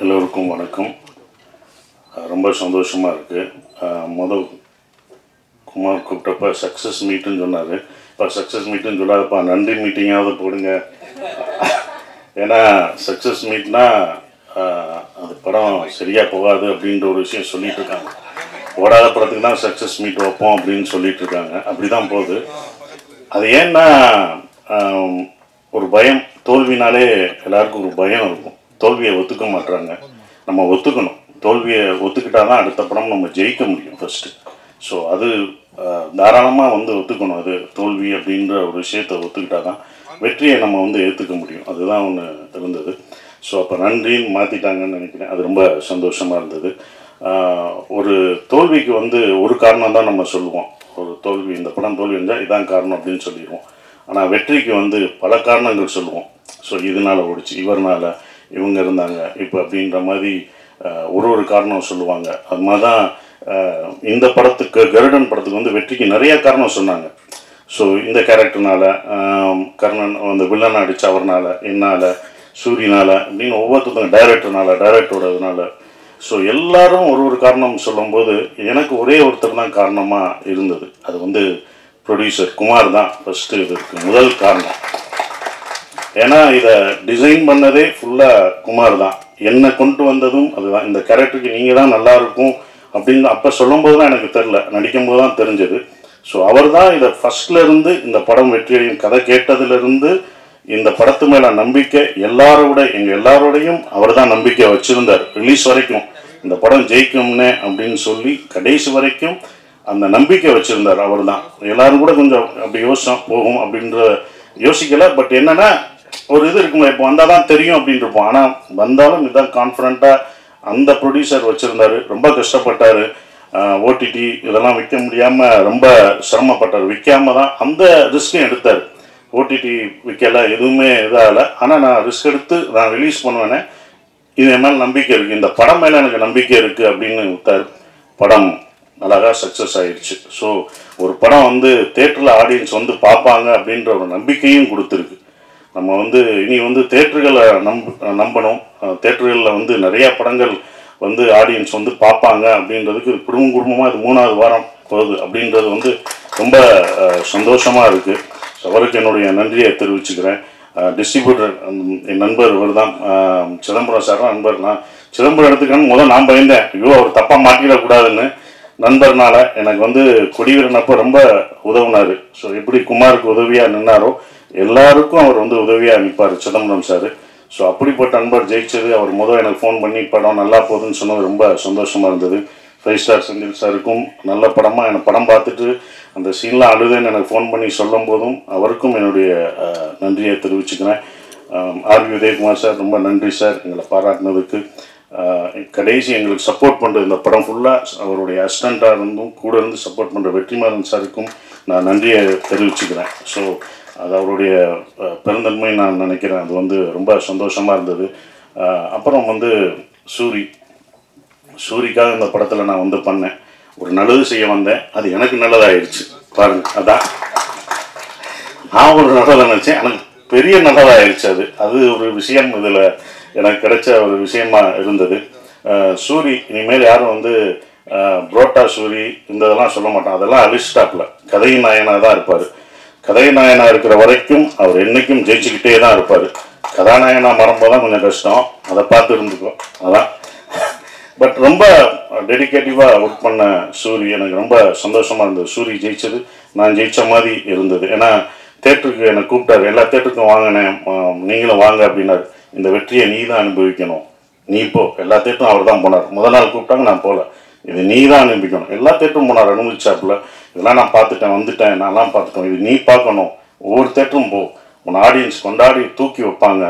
எல்லோருக்கும் வணக்கம். ரொம்ப சந்தோஷமாக இருக்குது. முதல் குமார் கூப்பிட்டப்ப சக்ஸஸ் மீட்டுன்னு சொன்னார். இப்போ சக்ஸஸ் மீட்டுன்னு சொல்லாதப்பா நன்றி மீட்டிங்காவது போடுங்க. ஏன்னா சக்ஸஸ் மீட்னா அது படம் சரியாக போகாது அப்படின்ற ஒரு விஷயம் சொல்லிகிட்டு இருக்காங்க. ஓடாத படத்துக்கு தான் சக்ஸஸ் மீட் வைப்போம் அப்படின்னு சொல்லிட்டு இருக்காங்க. அப்படி தான் போகுது. அது ஏன்னா ஒரு பயம், தோல்வினாலே எல்லாருக்கும் ஒரு பயம் இருக்கும். தோல்வியை ஒத்துக்க மாட்டுறாங்க. நம்ம ஒத்துக்கணும். தோல்வியை ஒத்துக்கிட்டால் தான் அடுத்த படம் நம்ம ஜெயிக்க முடியும் ஃபஸ்ட்டு. ஸோ அது தாராளமாக ஒத்துக்கணும். அது தோல்வி அப்படின்ற ஒரு விஷயத்தை ஒத்துக்கிட்டால் தான் வெற்றியை நம்ம ஏற்றுக்க முடியும். அதுதான் ஒன்று இருந்தது. ஸோ அப்போ நன்றின்னு மாற்றிட்டாங்கன்னு நினைக்கிறேன். அது ரொம்ப சந்தோஷமாக இருந்தது. ஒரு தோல்விக்கு ஒரு காரணம் தான் நம்ம சொல்லுவோம். ஒரு தோல்வி, இந்த படம் தோல்வி இருந்தால் இதான் காரணம் அப்படின்னு சொல்லிடுவோம். ஆனால் வெற்றிக்கு பல காரணங்கள் சொல்லுவோம். ஸோ இதனால் ஓடிச்சு, இவர்னால், இவங்க இருந்தாங்க இப்போ அப்படின்ற மாதிரி ஒரு காரணம் சொல்லுவாங்க. அது மாதிரி தான் இந்த படத்துக்கு, கருடன் படத்துக்கு வெற்றிக்கு நிறையா காரணம் சொன்னாங்க. ஸோ இந்த கேரக்டர்னால, கர்ணன் வில்லன் அடித்த அவர்னால, என்னால், சூரியனால் அப்படின்னு ஒவ்வொருத்தருக்கும், டைரக்டரோட இதனால். ஸோ எல்லாரும் ஒரு காரணம் சொல்லும்போது எனக்கு ஒரே ஒருத்தர் தான் காரணமாக இருந்தது. அது ப்ரொடியூசர் குமார் தான் ஃபஸ்ட்டு இதுக்கு முதல் காரணம். ஏன்னா இதை டிசைன் பண்ணதே ஃபுல்லாக குமார் தான். என்னை கொண்டு வந்ததும் அதுதான். இந்த கேரக்டருக்கு நீங்கள் தான் நல்லாயிருக்கும் அப்படின்னு அப்போ சொல்லும்போது தான் எனக்கு தெரில, நடிக்கும்போது தான் தெரிஞ்சது. ஸோ அவர் தான் இதை ஃபஸ்ட்லேருந்து இந்த படம் வெற்றியடையும் கதை கேட்டதுலேருந்து இந்த படத்து மேலே நம்பிக்கை எங்கள் எல்லாரோடையும் அவர் தான் நம்பிக்கை வச்சுருந்தார். ரிலீஸ் வரைக்கும் இந்த படம் ஜெயிக்கும்னே அப்படின்னு சொல்லி கடைசி வரைக்கும் அந்த நம்பிக்கை வச்சுருந்தார் அவர் தான். எல்லோரும் கூட கொஞ்சம் அப்படி யோசிச்சோம் போகும் அப்படின்ற யோசிக்கலை. பட் என்னென்னா ஒரு இது இருக்குங்களா, இப்போ வந்தால் தான் தெரியும் அப்படின்ட்டு இருப்போம். ஆனால் வந்தாலும் இதுதான் கான்ஃபிடண்ட்டாக அந்த ப்ரொடியூசர் வச்சுருந்தார். ரொம்ப கஷ்டப்பட்டார். ஓடிடி இதெல்லாம் விற்க முடியாமல் ரொம்ப சிரமப்பட்டார். விற்காம தான் அந்த ரிஸ்க்கும் எடுத்தார். ஓடிடி விற்கலை, எதுவுமே இதாகலை. ஆனால் நான் ரிஸ்க் எடுத்து நான் ரிலீஸ் பண்ணுவேனே, இது என் மேலே நம்பிக்கை இருக்குது, இந்த படம் மேலே எனக்கு நம்பிக்கை இருக்குது அப்படின்னு விட்டார். படம் அழகாக சக்ஸஸ் ஆகிடுச்சு. ஸோ ஒரு படம் தேட்டரில் ஆடியன்ஸ் பார்ப்பாங்க அப்படின்ற ஒரு நம்பிக்கையும் கொடுத்துருக்கு. நம்ம இனி தேட்டர்களை நம்பணும். தேட்டர்களில் நிறையா படங்கள் ஆடியன்ஸ் பார்ப்பாங்க அப்படின்றதுக்கு குடும்பமாக இது 3வது வாரம் போகுது அப்படின்றது ரொம்ப சந்தோஷமாக இருக்குது. ஸோ அவருக்கு என்னுடைய நன்றியை தெரிவிச்சுக்கிறேன். டிஸ்ட்ரிபியூட்டர் என் நண்பர் இவர் தான், சிதம்பரம் சார் தான் நண்பர். நான் சிதம்பரம் எடுத்துக்கணும் நான் பயந்தேன், ஐயோ அவர் தப்பாக மாட்டிடக்கூடாதுன்னு. நண்பர்னால எனக்கு கொடிவீரனப்போ ரொம்ப உதவுனார். ஸோ எப்படி குமாருக்கு உதவியாக நின்னாரோ எல்லாருக்கும் அவர் உதவியாக நிற்பார் சிதம்பரம் சார். ஸோ அப்படிப்பட்ட நண்பர் ஜெயிச்சது. அவர் எனக்கு ஃபோன் பண்ணி படம் நல்லா போகுதுன்னு சொன்னது ரொம்ப சந்தோஷமாக இருந்தது. 5 ஸ்டார் செந்தில் சாருக்கும் நல்ல படமாக எனக்கு படம் பார்த்துட்டு அந்த சீன்லாம் அழுதுன்னு எனக்கு ஃபோன் பண்ணி சொல்லும் போதும் அவருக்கும் என்னுடைய நன்றியை தெரிவிச்சுக்கிறேன். ஆர்வி உதயகுமார் சார் ரொம்ப நன்றி சார் எங்களை பாராட்டினதுக்கு. கடைசி எங்களுக்கு சப்போர்ட் பண்ணுற இந்த படம் ஃபுல்லாக அவருடைய அசிஸ்டண்ட்டாக இருந்தும் கூட இருந்து சப்போர்ட் பண்ணுற வெற்றிமாறன் சாருக்கும் நான் நன்றியை தெரிவிச்சுக்கிறேன். ஸோ அது அவருடைய பெருந்தன்மை நான் நினைக்கிறேன். அது ரொம்ப சந்தோஷமாக இருந்தது. அப்புறம் சூரிக்காக இந்த படத்தில் நான் பண்ணேன். ஒரு நல்லது செய்ய வந்தேன், அது எனக்கு நல்லதாகிடுச்சு பாருங்க. அதான் நான் ஒரு நல்லதாக நினச்சேன், எனக்கு பெரிய நல்லதாகிடுச்சு. அது ஒரு விஷயம் இதில் எனக்கு கிடைச்ச ஒரு விஷயமா இருந்தது. சூரி இனிமேல் யாரும் புரோட்டா சூரி இந்த இதெல்லாம் சொல்ல மாட்டான். அதெல்லாம் அலிஸ்டாப்பில் கதையின் நாயனாக தான் இருப்பார். கதைநாயனாக இருக்கிற வரைக்கும் அவர் என்றைக்கும் ஜெயிச்சுக்கிட்டே தான் இருப்பார். கதாநாயனாக மறம்போது தான் கொஞ்சம் கஷ்டம், அதை பார்த்து இருந்துக்கும். அதான் பட் ரொம்ப டெடிக்கேட்டிவாக ஒர்க் பண்ண சூரி எனக்கு ரொம்ப சந்தோஷமாக இருந்தது. சூரி ஜெயிச்சது நான் ஜெயித்த மாதிரி இருந்தது. ஏன்னா தேட்டருக்கு என்னை கூப்பிட்டாரு, எல்லா தேட்டருக்கும் வாங்கினேன், நீங்களும் வாங்க அப்படின்னாரு. இந்த வெற்றியை நீ தான் அனுபவிக்கணும், நீ போ. எல்லா தேட்டரும் அவர் தான் போனார். முதல் நாள் கூப்பிட்டாங்க, நான் போகல. இது நீ தான் அனுபவிக்கணும். எல்லா தேட்டரும் போனார், அனுபவிச்சாப்புல. இதெல்லாம் நான் பார்த்துட்டேன், வந்துட்டேன், நான்லாம் பார்த்துட்டோம், இது நீ பார்க்கணும். ஒவ்வொரு தேட்டரும் போ, உன் ஆடியன்ஸ் கொண்டாடி தூக்கி வைப்பாங்க.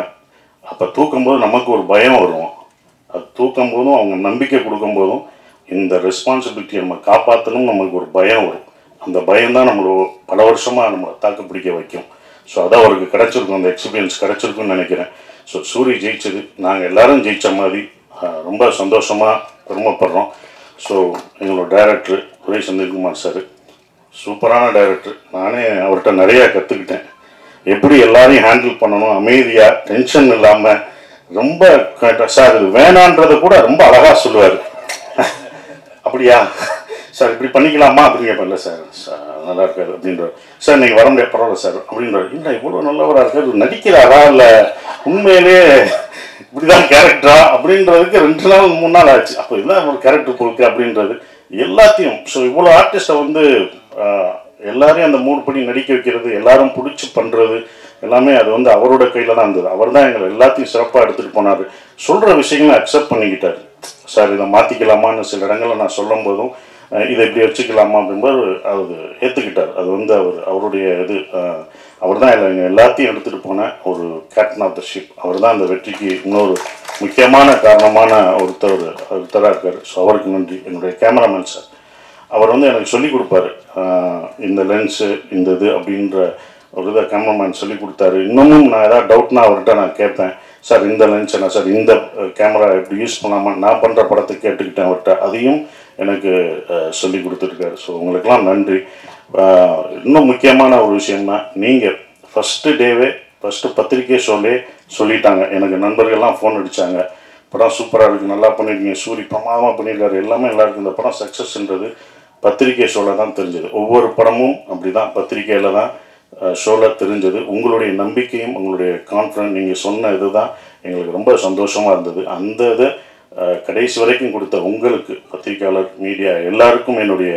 அப்போ தூக்கும்போது நமக்கு ஒரு பயம் வரும். அது தூக்கும் போதும் அவங்க நம்பிக்கை கொடுக்கும்போதும் இந்த ரெஸ்பான்சிபிலிட்டியை நம்ம காப்பாற்றணும், நமக்கு ஒரு பயம் வரும். அந்த பயம்தான் நம்மளை பல வருஷமாக நம்மளை தாக்கு பிடிக்க வைக்கும். ஸோ அதான் அவருக்கு கிடச்சிருக்கும், அந்த எக்ஸ்பீரியன்ஸ் கிடச்சிருக்குன்னு நினைக்கிறேன். ஸோ சூரி ஜெயிச்சது நாங்கள் எல்லோரும் ஜெயித்த மாதிரி ரொம்ப சந்தோஷமாக பெருமைப்படுறோம். ஸோ எங்களோட டைரக்டர் துரை செந்தில்குமார் சார் சூப்பரான டைரக்டர். நானே அவர்கிட்ட நிறையா கற்றுக்கிட்டேன். எப்படி எல்லாரையும் ஹேண்டில் பண்ணணும், அமைதியாக டென்ஷன் இல்லாமல் ரொம்ப சார் இது வேணான்றதை கூட ரொம்ப அழகாக சொல்லுவார். அப்படியா சார் இப்படி பண்ணிக்கலாமா அப்படின்னு கேட்பேன். இல்லை சார் நல்லா இருக்காரு அப்படின்றார். சார் நீங்கள் வர முடியாது பரவாயில்ல சார் அப்படின்றார். இல்லை இவ்வளோ நல்லவராக இருக்காரு, நடிக்கிறாரா இல்லை உண்மையிலே இப்படிதான் கேரக்டரா அப்படின்றதுக்கு 2 நாள் 3 நாள் ஆச்சு. அப்போ இதுதான் ஒரு கேரக்டர் போக்கு அப்படின்றது எல்லாத்தையும். ஸோ இவ்வளோ ஆர்டிஸ்ட்டை வந்து எல்லாரையும் அந்த 3 படி நடிக்க வைக்கிறது, எல்லாரும் பிடிச்சி பண்ணுறது எல்லாமே அது வந்து அவரோட கையில் தான் இருந்தது. அவர் தான் எங்களை எல்லாத்தையும் சிறப்பாக எடுத்துகிட்டு போனார். சொல்கிற விஷயங்களை அக்செப்ட் பண்ணிக்கிட்டார். சார் இதை மாற்றிக்கலாமான்னு சில இடங்களில் நான் சொல்லும் போதும் இதை இப்படி வச்சுக்கலாமா அப்படின்போது அது ஏற்றுக்கிட்டார். அது வந்து அவருடைய இது அவர் தான் எங்கள் எல்லாத்தையும் எடுத்துகிட்டு போன ஒரு கேப்டன் ஆஃப் த ஷிப். அவர் தான் அந்த வெற்றிக்கு இன்னொரு முக்கியமான காரணமான ஒருத்தராக இருக்கார். ஸோ அவருக்கு நன்றி. என்னுடைய கேமராமேன் சார், அவர் வந்து எனக்கு சொல்லிக் கொடுப்பாரு. இந்த லென்ஸு இந்த இது அப்படின்ற ஒரு இதை கேமராமேன் சொல்லி கொடுத்தாரு. இன்னமும் நான் ஏதாவது டவுட்னா அவர்கிட்ட நான் கேட்பேன். சார் இந்த லென்ஸ் என்ன சார், இந்த கேமரா எப்படி யூஸ் பண்ணலாமா, நான் பண்ணுற படத்தை கேட்டுக்கிட்டேன் அவர்கிட்ட. அதையும் எனக்கு சொல்லி கொடுத்துருக்காரு. ஸோ உங்களுக்கெல்லாம் நன்றி. இன்னும் முக்கியமான ஒரு விஷயம்னா, நீங்கள் ஃபஸ்ட்டு டேவே ஃபஸ்ட்டு பத்திரிக்கை ஷோலே சொல்லிட்டாங்க. எனக்கு நண்பர்கள்லாம் ஃபோன் அடித்தாங்க, படம் சூப்பராக இருக்குது, நல்லா பண்ணியிருக்கீங்க, சூரி பிரமாதமாக பண்ணியிருக்காரு, எல்லாமே நல்லாயிருக்கு. இந்த படம் சக்ஸஸ்ன்றது பத்திரிக்கை ஷோவில் தான் தெரிஞ்சது. ஒவ்வொரு படமும் அப்படி தான் பத்திரிக்கையில் தான் ஷோவில் தெரிஞ்சது. உங்களுடைய நம்பிக்கையும் உங்களுடைய கான்ஃபிடன்ஸ், நீங்கள் சொன்ன இது தான் எங்களுக்கு ரொம்ப சந்தோஷமாக இருந்தது. அந்த இதை கடைசி வரைக்கும் கொடுத்த உங்களுக்கு, பத்திரிக்கையாளர், மீடியா எல்லாருக்கும் என்னுடைய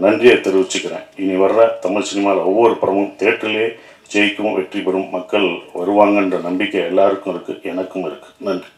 நன்றியை தெரிவிச்சுக்கிறேன். இனி வர்ற தமிழ் சினிமாவில் ஒவ்வொரு படமும் தியேட்டர்லேயே ஜெயிக்கும், வெற்றி பெறும், மக்கள் வருவாங்கன்ற நம்பிக்கை எல்லாருக்கும் இருக்குது, எனக்கும் இருக்குது. நன்றி.